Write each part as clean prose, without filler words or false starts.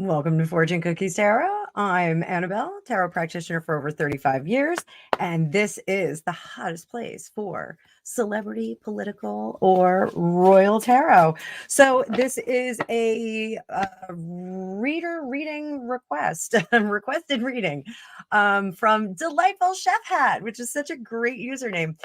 Welcome to Fortune Cookies Tarot. I'm Annabelle, tarot practitioner for over 35 years, and this is the hottest place for celebrity, political, or royal tarot. So this is a reader reading request, requested reading from Delightful Chef Hat, which is such a great username.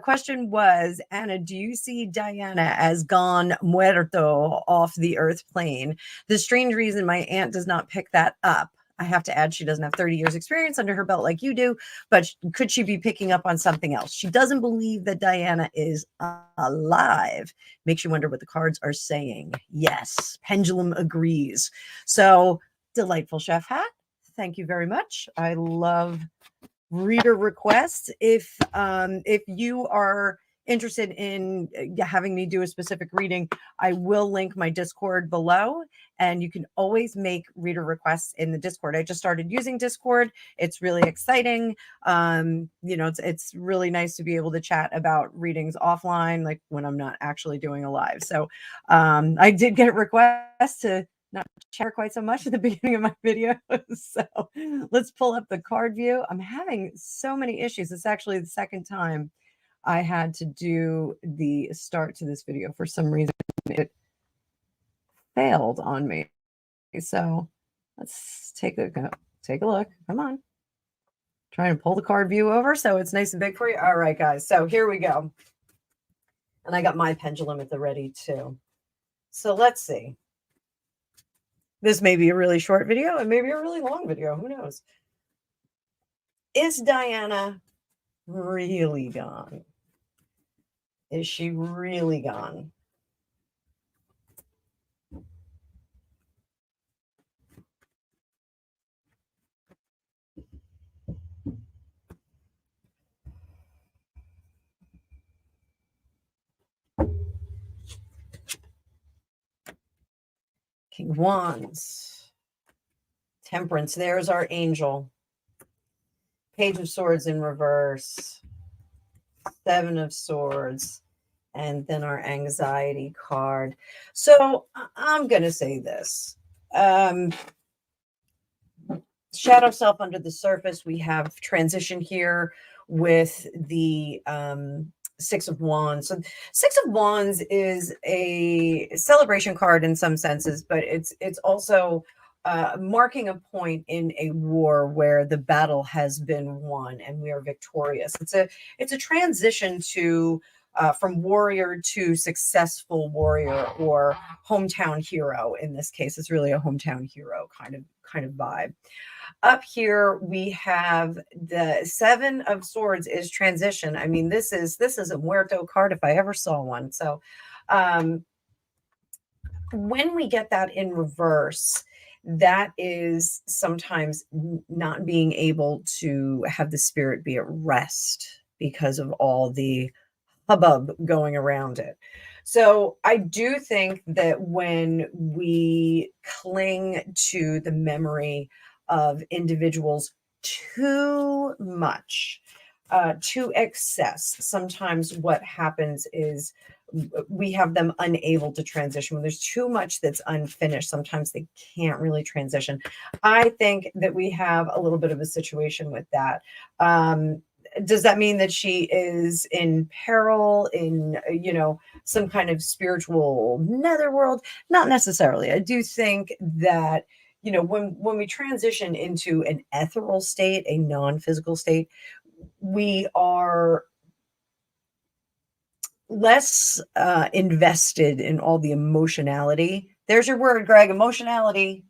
Question was, Anna, do you see Diana as gone muerto off the earth plane? The strange reason my aunt does not pick that up. I have to add, she doesn't have 30 years experience under her belt like you do, but could she be picking up on something else? She doesn't believe that Diana is alive. Makes you wonder what the cards are saying. Yes, pendulum agrees. So, Delightful Chef Hat, thank you very much. I love reader requests. If you are interested in having me do a specific reading, I will link my Discord below, and you can always make reader requests in the Discord. I just started using Discord. It's really exciting. It's really nice to be able to chat about readings offline, like when I'm not actually doing a live. So I did get requests to not share quite so much at the beginning of my video. So let's pull up the card view. I'm having so many issues. It's actually the second time I had to do the start to this video. For some reason, it failed on me. So let's take a look. Come on. Trying to pull the card view over so it's nice and big for you. All right, guys. So here we go. And I got my pendulum at the ready too. So let's see. This may be a really short video and maybe a really long video. Who knows? Is Diana really gone? Is she really gone? King of Wands. Temperance. There's our angel. Page of Swords in reverse. Seven of Swords. And then our anxiety card. So I'm going to say this. Shadow self under the surface. We have transition here with the Six of Wands. So Six of Wands is a celebration card in some senses, but it's also marking a point in a war where the battle has been won and we are victorious. It's a transition to from warrior to successful warrior or hometown hero. In this case, it's really a hometown hero kind of vibe. Up here we have the Seven of Swords is transition. I mean, this is a muerto card if I ever saw one. So when we get that in reverse, that is sometimes not being able to have the spirit be at rest because of all the hubbub going around it. So I do think that when we cling to the memory of individuals too much, to excess, sometimes what happens is we have them unable to transition. When there's too much that's unfinished, sometimes they can't really transition. I think that we have a little bit of a situation with that. Does that mean that she is in peril, in, some kind of spiritual netherworld? Not necessarily. I do think that, when we transition into an ethereal state, a non-physical state, we are less invested in all the emotionality. There's your word, Greg, emotionality.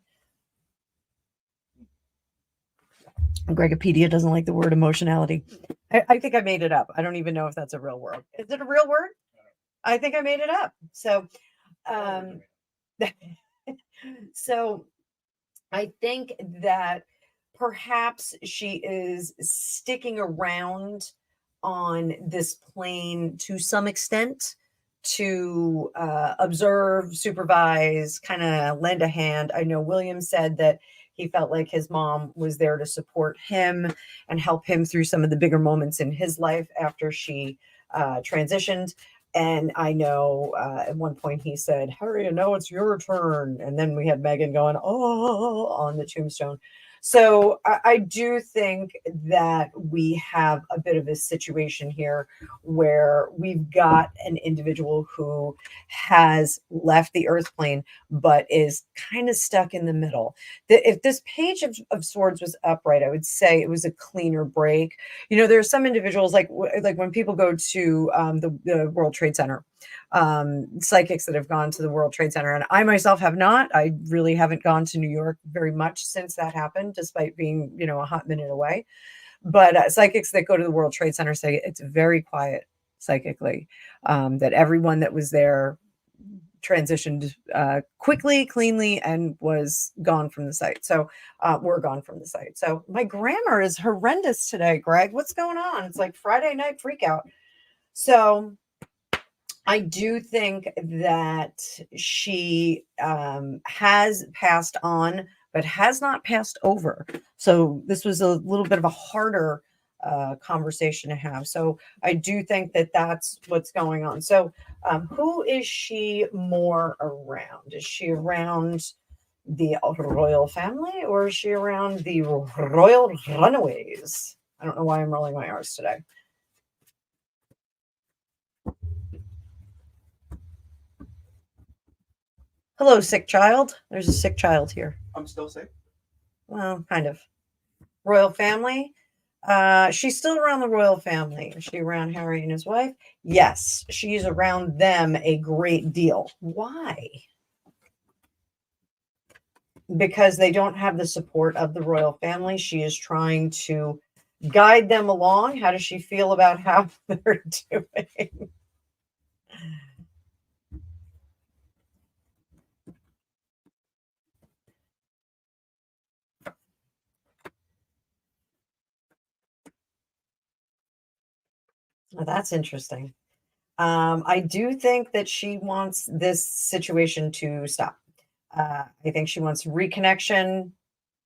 Gregopedia doesn't like the word emotionality. I think I made it up. I don't even know if that's a real word. Is it a real word? I think I made it up. So, so I think that perhaps she is sticking around on this plane to some extent to observe, supervise, kind of lend a hand. I know William said that he felt like his mom was there to support him and help him through some of the bigger moments in his life after she transitioned. And I know at one point he said, Harry, now it's your turn. And then we had Megan going, oh, on the tombstone. So I do think that we have a bit of a situation here where we've got an individual who has left the earth plane, but is kind of stuck in the middle. If this page of swords was upright, I would say it was a cleaner break. You know, there are some individuals like when people go to the World Trade Center, psychics that have gone to the World Trade Center, and I myself have not. I really haven't gone to New York very much since that happened, despite being, you know, a hot minute away. But psychics that go to the World Trade Center say it's very quiet psychically, that everyone that was there transitioned quickly, cleanly, and was gone from the site. So we're gone from the site. So my grammar is horrendous today, Greg. What's going on? It's like Friday night freakout. So I do think that she has passed on, but has not passed over. So this was a little bit of a harder conversation to have. So I do think that that's what's going on. So who is she more around? Is she around the royal family, or is she around the royal runaways? I don't know why I'm rolling my R's today. Hello, sick child. There's a sick child here. I'm still sick. Well, kind of. Royal family. She's still around the royal family. Is she around Harry and his wife? Yes, she's around them a great deal. Why? Because they don't have the support of the royal family. She is trying to guide them along. How does she feel about how they're doing? Well, that's interesting. I do think that she wants this situation to stop. I think she wants reconnection,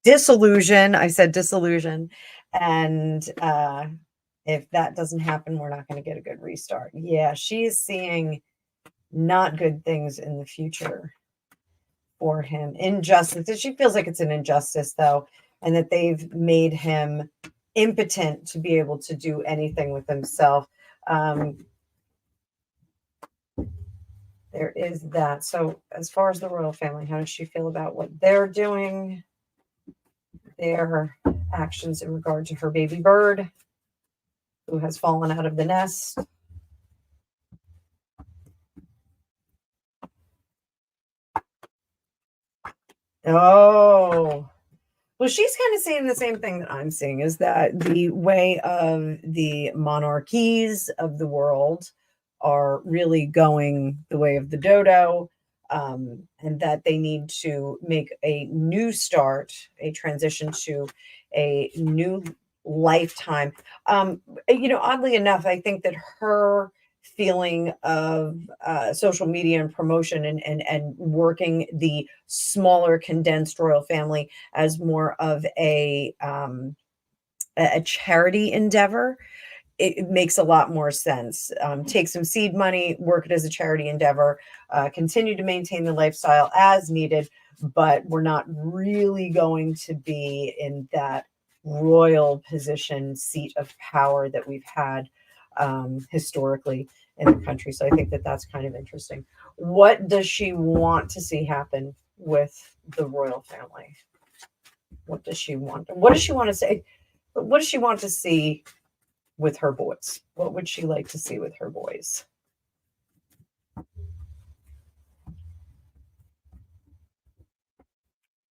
disillusion. I said disillusion. And if that doesn't happen, we're not going to get a good restart. Yeah, she is seeing not good things in the future for him. Injustice. She feels like it's an injustice, though, and that they've made him impotent to be able to do anything with himself. There is that. So as far as the royal family, how does she feel about what they're doing? Their actions in regard to her baby bird who has fallen out of the nest. Oh, well, she's kind of saying the same thing that I'm seeing, is that the way of the monarchies of the world are really going the way of the dodo, and that they need to make a new start, a transition to a new lifetime. You know, oddly enough, I think that her feeling of social media and promotion and working the smaller condensed royal family as more of a charity endeavor, it makes a lot more sense. Take some seed money, work it as a charity endeavor, continue to maintain the lifestyle as needed, but we're not really going to be in that royal position, seat of power that we've had historically in the country. So I think that that's kind of interesting. What does she want to see happen with the royal family? What does she want? What does she want to say? What does she want to see with her boys? What would she like to see with her boys?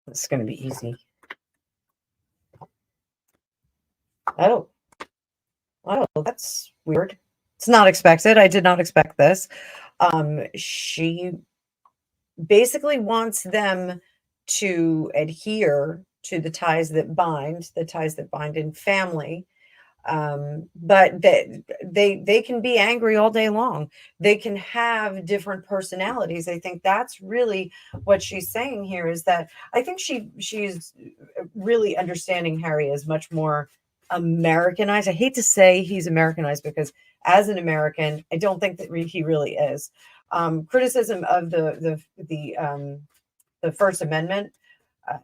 It's going to be easy. Oh, that's weird. It's not expected. I did not expect this. She basically wants them to adhere to the ties that bind in family. But they can be angry all day long. They can have different personalities. I think that's really what she's saying here, is that I think she's really understanding Harry as much more Americanized. I hate to say he's Americanized, because as an American. I don't think that he really is. Criticism of the First Amendment,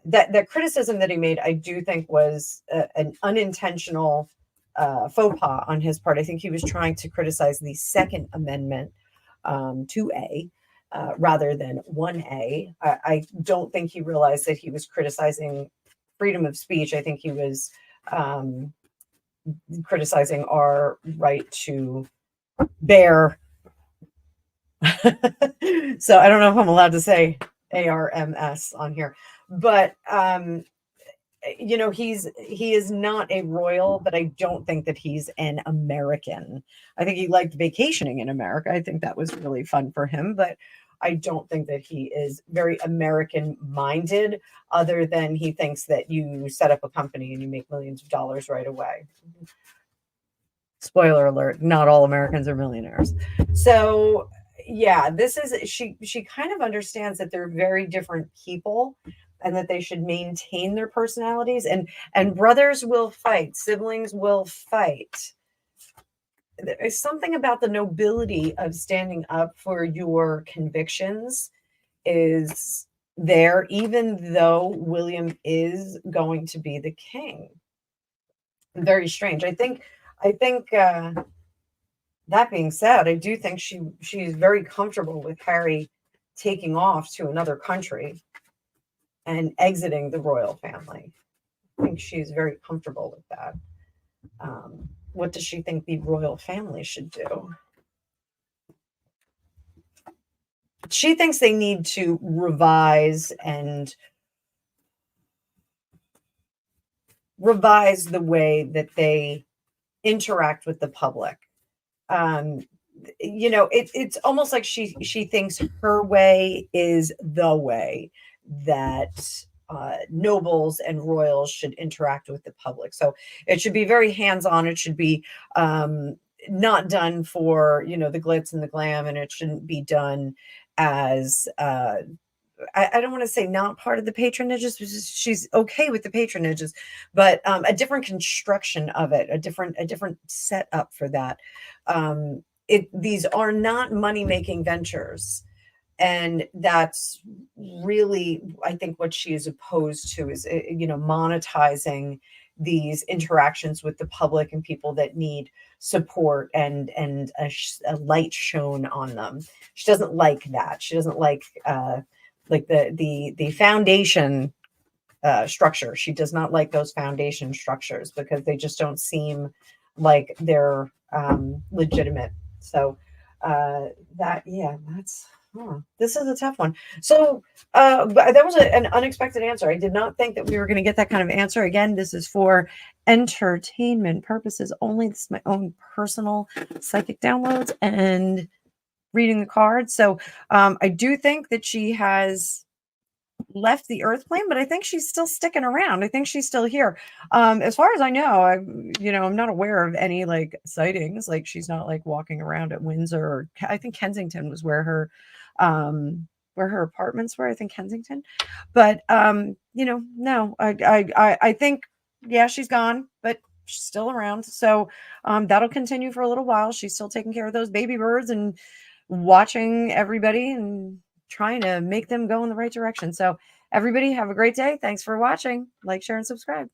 that criticism that he made, I do think was an unintentional faux pas on his part. I think he was trying to criticize the Second Amendment, 2A, rather than 1A. I don't think he realized that he was criticizing freedom of speech. I think he was criticizing our right to bear. So I don't know if I'm allowed to say ARMS on here, but he is not a royal, but I don't think that he's an American. I think he liked vacationing in America. I think that was really fun for him, but I don't think that he is very American minded, other than he thinks that you set up a company and you make millions of dollars right away. Spoiler alert, not all Americans are millionaires. So yeah, this is, she kind of understands that they're very different people and that they should maintain their personalities, and brothers will fight, siblings will fight. There's something about the nobility of standing up for your convictions is there, even though William is going to be the king. Very strange. I think that being said, I do think she's very comfortable with Harry taking off to another country and exiting the royal family. I think she's very comfortable with that. What does she think the royal family should do? She thinks they need to revise the way that they interact with the public. It's almost like she thinks her way is the way that nobles and royals should interact with the public. So it should be very hands-on. It should be not done for the glitz and the glam, and it shouldn't be done as I don't want to say not part of the patronages. She's okay with the patronages, but a different construction of it, a different setup for that. These are not money-making ventures. And that's really, I think, what she is opposed to is, monetizing these interactions with the public and people that need support and a light shown on them. She doesn't like that. She doesn't like the foundation structure. She does not like those foundation structures because they just don't seem like they're legitimate. So this is a tough one. So that was an unexpected answer. I did not think that we were going to get that kind of answer. Again, this is for entertainment purposes only. This is my own personal psychic downloads and reading the cards. So I do think that she has left the earth plane, but I think she's still sticking around. I think she's still here. As far as I know, I'm not aware of any like sightings. Like she's not like walking around at Windsor, or I think Kensington was where her apartments were. I think Kensington, but no, I think, yeah, she's gone, but she's still around. So that'll continue for a little while. She's still taking care of those baby birds and watching everybody and trying to make them go in the right direction. So everybody have a great day. Thanks for watching. Like, share, and subscribe.